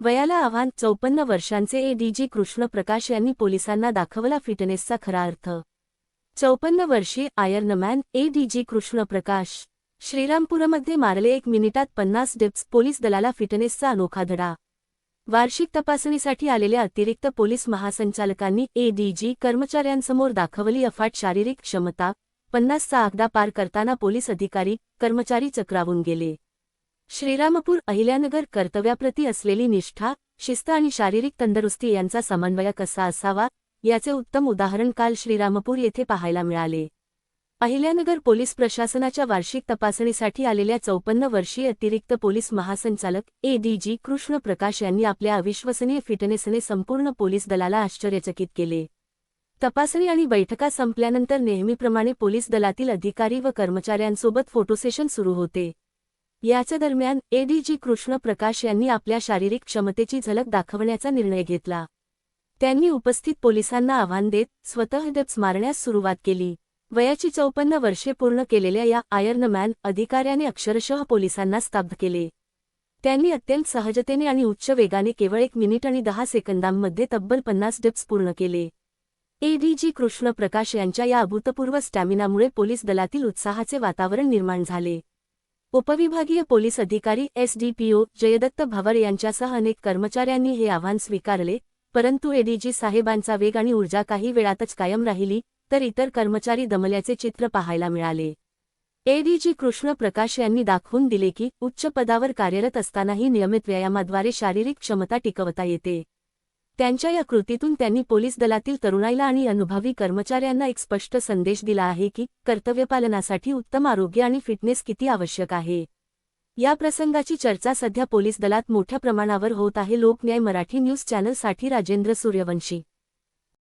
वयाला आव्हान 54 वर्षांचे एडीजी कृष्ण प्रकाश यांनी पोलिसांना दाखवला फिटनेसचा खरा अर्थ। 54 वर्षीय आयर्नमॅन एडीजी कृष्ण प्रकाश श्रीरामपूरमध्ये मारले 1 मिनिटात 50 डिप्स, पोलीस दलाला फिटनेसचा अनोखा धडा। वार्षिक तपासणीसाठी आलेल्या अतिरिक्त पोलीस महासंचालकांनी एडीजी कर्मचाऱ्यांसमोर दाखवली अफाट शारीरिक क्षमता। 50चा आकडा पार करताना पोलीस अधिकारी कर्मचारी चक्रावून गेले। श्रीरामपूर अहिल्यानगर कर्तव्याप्रती असलेली निष्ठा, शिस्त आणि शारीरिक तंदुरुस्ती यांचा समन्वय कसा असावा याचे उत्तम उदाहरण काल श्रीरामपूर येथे पाहायला मिळाले। अहिल्यानगर पोलीस प्रशासनाच्या वार्षिक तपासणीसाठी आलेल्या 54 वर्षीय अतिरिक्त पोलीस महासंचालक एडीजी कृष्ण प्रकाश यांनी आपल्या अविश्वसनीय फिटनेसने संपूर्ण पोलीस दलाला आश्चर्यचकित केले। तपासणी आणि बैठका संपल्यानंतर नेहमीप्रमाणे पोलीस दलातील अधिकारी व कर्मचाऱ्यांसोबत फोटो सेशन सुरू होते। याच्या दरम्यान एडीजी कृष्ण प्रकाश यांनी आपल्या शारीरिक क्षमतेची झलक दाखवण्याचा निर्णय घेतला। त्यांनी उपस्थित पोलिसांना आव्हान देत स्वतः डिप्स मारण्यास सुरुवात केली। वयाची 54 वर्षे पूर्ण केलेल्या या आयर्नमॅन अधिकाऱ्याने अक्षरशः पोलिसांना स्तब्ध केले। त्यांनी अत्यंत सहजतेने आणि उच्च वेगाने केवळ 1 मिनिट आणि 10 सेकंदांमध्ये तब्बल 50 डिप्स पूर्ण केले। एडीजी कृष्ण प्रकाश यांच्या या अभूतपूर्व स्टॅमिनामुळे पोलीस दलातील उत्साहाचे वातावरण निर्माण झाले। उपविभागीय पोलीस अधिकारी एसडीपीओ जयदत्त भवर यांच्यासह अनेक कर्मचाऱ्यांनी हे आव्हान स्वीकारले, परंतु एडीजी साहेबांचा वेग आणि ऊर्जा काही वेळातच कायम राहिली, तर इतर कर्मचारी दमल्याचे चित्र पाहायला मिळाले। एडीजी कृष्ण प्रकाश यांनी दाखवून दिले की उच्च पदावर कार्यरत असतानाही नियमित व्यायामाद्वारे शारीरिक क्षमता टिकवता येते। त्यांच्या या कृतीतून त्यांनी पोलीस दलातील तरुणाईला आणि अनुभवी कर्मचाऱ्यांना एक स्पष्ट संदेश दिला आहे की कर्तव्यपालनासाठी उत्तम आरोग्य आणि फिटनेस किती आवश्यक आहे। या प्रसंगाची चर्चा सध्या पोलीस दलात मोठ्या प्रमाणावर होत आहे। लोकन्याय मराठी न्यूज चॅनलसाठी राजेंद्र सूर्यवंशी।